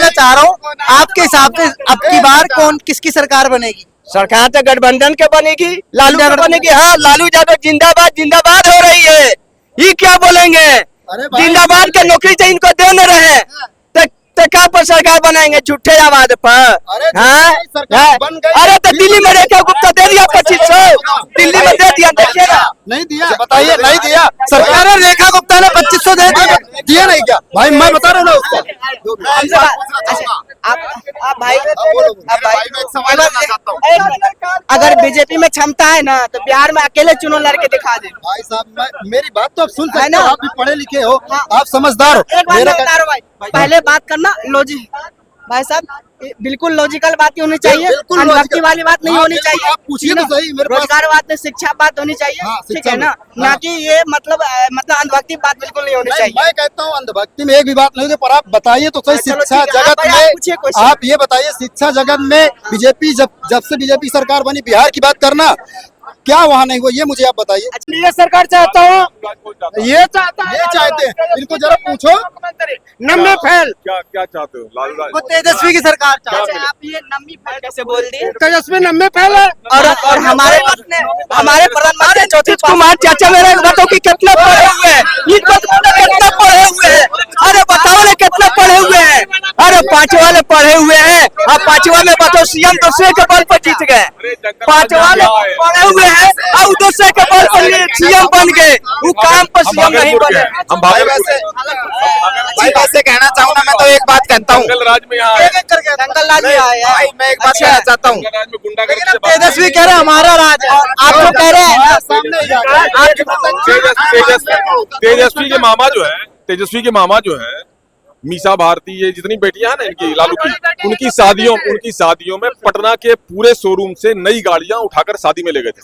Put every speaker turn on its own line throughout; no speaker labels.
पूछना चाह रहा हूँ, आपके हिसाब से अब की बार कौन किसकी सरकार बनेगी?
सरकार तो गठबंधन के बनेगी, लालू यादव बनेगी। हाँ, लालू यादव जिंदाबाद जिंदाबाद हो रही है। ये क्या बोलेंगे, जिंदाबाद के नौकरी तो इनको दे न रहे, तो क्या पर सरकार बनाएंगे झूठे आवाज पर। हाँ, अरे तो दिल्ली में रेखा गुप्ता दे दिया 2500, दिल्ली में दे दिया, देखिए ना।
नहीं दिया, बताइए नहीं दिया। सरकार ने रेखा गुप्ता ने 2500 दे दिया नहीं क्या भाई? मैं बता रहा हूँ ना उसको।
आप भाई अगर बीजेपी में क्षमता है ना तो बिहार में अकेले चुनाव लड़के दिखा दे।
भाई साहब मेरी बात तो आप सुन सकते हो, आप भी पढ़े लिखे हो, आप समझदार हो।
एक बात बता रहा भाई, पहले बात करना लॉजिक, भाई साहब बिल्कुल लॉजिकल बात होनी चाहिए, अंधभक्ति वाली बात नहीं होनी चाहिए।
आप पूछिए तो सही,
रोजगार बात में शिक्षा बात होनी चाहिए, ठीक है ना, ना कि ये मतलब अंधभक्ति बात बिल्कुल नहीं होनी चाहिए।
मैं कहता हूँ अंधभक्ति में एक भी बात नहीं होती, पर आप बताइए तो सही, शिक्षा जगत में आप ये बताइए, शिक्षा जगत में बीजेपी जब से बीजेपी सरकार बनी, बिहार की बात करना, क्या वहाँ नहीं हुआ, ये मुझे आप बताइए।
ये सरकार चाहता हूँ, ये
चाहते हैं, इनको जरा पूछो।
नम्मी फैल
क्या चाहते हो? लालू
वो तेजस्वी की सरकार चाहते हैं।
आप ये नम्मी फैल कैसे बोल दिए?
तेजस्वी नम्मी फैल है।
और हमारे प्रधानमंत्री नीतीश कुमार चाचा मेरे बताओ कि कितना पढ़े हुए हैं, कितना पढ़े हुए हैं, अरे बताओ ना कितना पढ़े हुए हैं। अरे 5 वाले पढ़े हुए हैं, अब 5वां में बताओ सीएम दूसरे के बल पर जीत गए। 5 वाले पढ़े हुए हैं और दूसरे के बल पर सीएम बन गए, वो काम पर सीएम नहीं बने।
हम
वैसे कहना चाहूँ ना, मैं तो एक बात कहता हूँ,
जंगल राज में यहाँ है,
जंगल राज में आए हैं।
मैं एक बात कहना चाहता हूँ,
जंगल राज में गुंडागर्दी से बात-
तेजस्वी कह रहे हमारा राज है,
आप तो कह रहे हैं
तेजस्वी के मामा जो है मीसा भारती, ये जितनी बेटियां हैं ना इनकी, लालू की, उनकी शादियों में पटना के पूरे शोरूम से नई गाड़ियां उठाकर शादी में ले गए थे,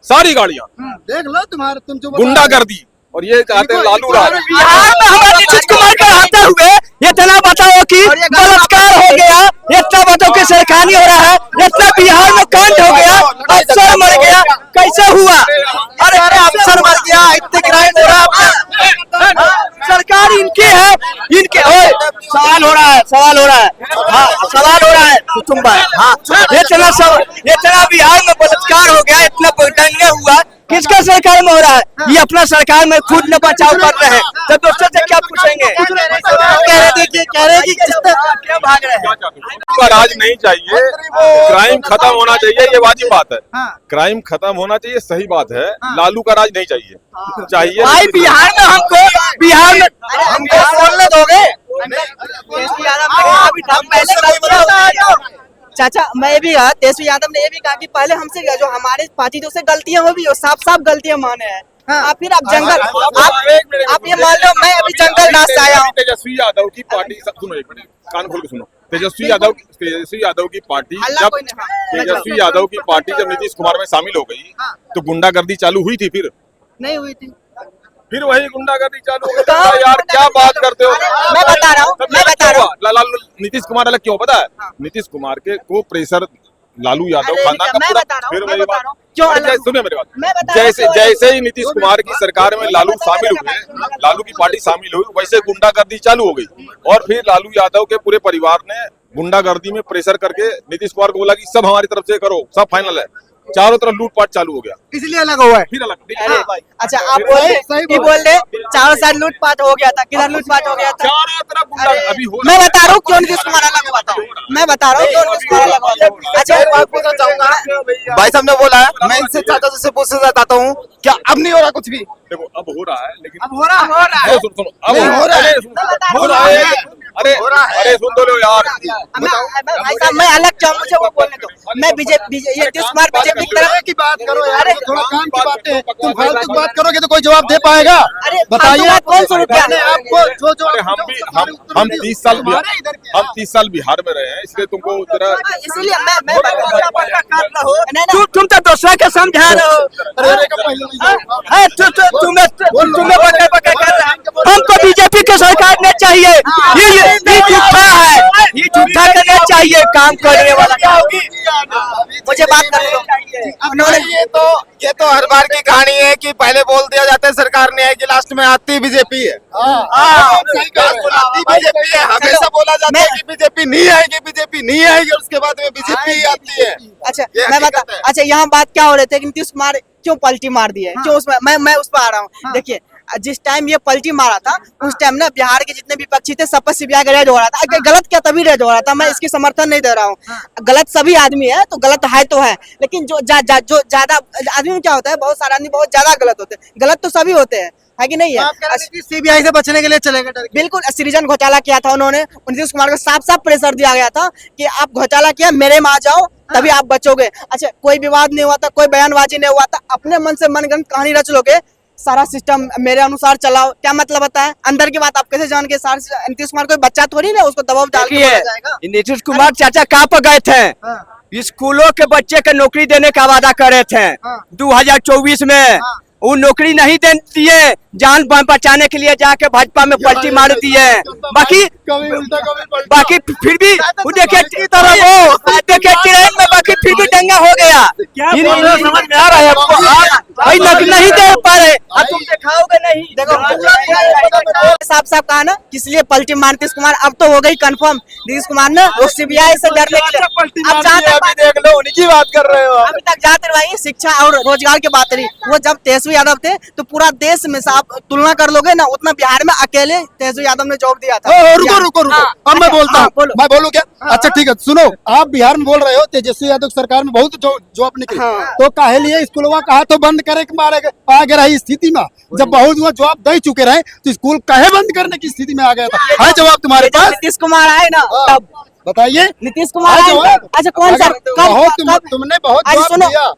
सारी गाड़ियां।
देख लो तुम जो
गुंडागर्दी, और ये चाहते हैं लालू राज।
बिहार में हमारे नीतीश कुमार के आते हुए इतना बताओ कि बलात्कार हो गया, इतना बताओ कि सरकारी हो रहा है, इतना बिहार में कांड हो गया, अफसर मर गया, कैसे हुआ? अरे अफसर मर गया, इतने क्राइम हो रहा है, सरकार इनकी है, इनके सवाल हो रहा है, हाँ सवाल हो रहा है तुम भाई। हाँ, इतना बिहार में बलात्कार हो गया, इतना दंगे हुआ, किसका सरकार में हो रहा है? ये अपना सरकार में खुद न बचाव कर रहे हैं, तो दोस्तों से क्या पूछेंगे? कह रहे कि क्या भाग रहे हैं?
का राज नहीं चाहिए, क्राइम खत्म होना चाहिए, ये वाजिब बात है। क्राइम खत्म होना चाहिए, सही बात है। लालू का राज नहीं चाहिए।
भाई बिहार में हमको बोलने दोगे? चाचा मैं भी तेजस्वी यादव ने ये भी कहा कि पहले हमसे जो हमारे पार्टी से गलतियां हो भी हो, साफ गलतियां माने हैं। फिर आप जंगल, आप ये मान लो मैं अभी जंगल राज से आया हूँ।
तेजस्वी यादव की पार्टी, सुनो एक मिनट, कान खोल के सुनो। तेजस्वी यादव की पार्टी जब नीतीश कुमार में शामिल हो गई तो गुंडागर्दी चालू हुई थी, फिर
नहीं हुई थी,
फिर वही गुंडागर्दी चालू हो गई। यार क्या बात करते हो?
मैं बता रहा हूँ।
नीतीश कुमार अलग क्यों पता है? नीतीश कुमार के को प्रेशर लालू यादव खानदान का पूरा, फिर मेरी बात सुनिए, मेरी बात, जैसे ही नीतीश कुमार की सरकार में लालू शामिल हुए, लालू की पार्टी शामिल हुई, वैसे गुंडागर्दी चालू हो गई, और फिर लालू यादव के पूरे परिवार ने गुंडागर्दी में प्रेशर करके नीतीश कुमार को बोला कि सब हमारी तरफ से करो, सब फाइनल है, चारों तरफ लूटपाट चालू हो गया,
इसलिए अलग हुआ है,
फिर अलग।
अच्छा आप बोल रहे चारों साइड लूटपाट हो गया था, किधर लूटपाट हो गया था?
चारों तरफ अभी हो,
मैं बता रहा हूँ क्यों नीतीश कुमार अलग हुआ था, मैं बता रहा हूँ क्यों नीतीश कुमार अलग हुआ था। अच्छा पूछना चाहूंगा,
भाई साहब ने बोला है, मैं इनसे चाचा से पूछना चाहता हूँ, क्या अब नहीं हो रहा कुछ भी?
देखो अब हो रहा है, लेकिन
अब हो रहा है,
सुनो अब हो रहा है, अरे सुन तो लो यार।
भाई साहब मैं अलग चाहूँ, मुझे वो बोलने दो। मैं बीजेपी नीतीश कुमार बीजेपी की तरफ
की बात करो यार, थोड़ा काम की बातें हैं, तुम फालतू बात करोगे तो कोई जवाब दे पाएगा? बताइए
कौन सा रुपया
आपको जो
हम 30 साल बिहार में रहे हैं, इसलिए तुमको जरा,
इसलिए तुम तो दूसरा के समझा रहे हो, तुम्हें पकड़ कर रहे हैं। हमको बीजेपी की सरकार ने चाहिए, ये झूठा है, ये झूठा करना चाहिए, काम करने वाला। मुझे बात करने दो।
ये तो हर बार की कहानी है कि पहले बोल दिया जाता है सरकार ने है कि लास्ट में आती बीजेपी है। बीजेपी है, हमेशा बोला जाता है कि बीजेपी नहीं आएगी, बीजेपी नहीं आएगी, उसके बाद में बीजेपी आती है।
अच्छा मैं बता, अच्छा यहाँ बात क्या हो रही थी कि नीतीश कुमार क्यों पलटी मार दी है, क्यों उसमें मैं उस पर आ रहा हूँ। देखिए जिस टाइम ये पलटी मारा था उस टाइम ना बिहार के जितने विपक्षी थे सब पर सीबीआई का रेड हो रहा था। अगर गलत क्या तभी रेड हो रहा था, मैं इसकी समर्थन नहीं दे रहा हूँ। गलत सभी आदमी है तो गलत है तो है, लेकिन जो ज्यादा आदमी में क्या होता है, बहुत सारे आदमी बहुत ज्यादा गलत होते हैं। गलत तो सभी होते हैं, है कि नहीं है।
सीबीआई से बचने के लिए चलेगा डर के।
बिल्कुल सृजन घोटाला किया था उन्होंने, नीतीश कुमार को साफ साफ प्रेशर दिया गया था कि आप घोटाला किया मेरे में आ जाओ तभी आप बचोगे। अच्छा कोई विवाद नहीं हुआ था, कोई बयानबाजी नहीं हुआ था, अपने मन से मनगढ़ंत कहानी रच लोगे, सारा सिस्टम मेरे अनुसार चलाओ, क्या मतलब होता है। अंदर की बात आप कैसे जान के सारे नीतीश कुमार कोई बच्चा थोड़ी ना उसको दबाव डाल के बोला जाएगा।
नीतीश कुमार चाचा कहाँ पर गए थे, स्कूलों के बच्चे के नौकरी देने का वादा कर रहे थे 2024 में, वो नौकरी नहीं दे दिए, जान बचाने के लिए जाके भाजपा में पलटी मार दी है। बाकी फिर भी वो देखिए ट्रेन में, बाकी फिर भी दंगा हो गया। समझ में आ रहा है आपको? भाई नहीं दे पा रहे, तुम दिखाओगे नहीं।
देखो साफ साफ कहा ना किस लिए पलटी मार नीतीश कुमार, अब तो हो गई कंफर्म। नीतीश कुमार ने वो सीबीआई से डरने के लिए अब
देख लो उनकी बात कर रहे हो।
अभी तक जाते रही शिक्षा और रोजगार की बात रही, वो जब तेजस्वी यादव थे तो पूरा देश में से आप तुलना कर लोगे ना, उतना बिहार में अकेले तेजस्वी यादव ने जॉब दिया था।
रुको अब मैं बोलता हूँ, मैं बोलूँ क्या? अच्छा ठीक है सुनो, आप बिहार में बोल रहे हो तेजस्वी यादव सरकार में बहुत जॉब निकली, तो काहे लिए स्कूलवा कहा तो बंद करे के मारे आ गया रही स्थिति में, जब बहुत वो जवाब दे चुके रहे तो स्कूल काहे बंद करने की स्थिति में आ गया था? है जवाब तुम्हारे पास?
नीतीश कुमार आए ना तब
बताइए।
नीतीश कुमार आए। अच्छा कौन सा
तुमने बहुत जवाब दिया।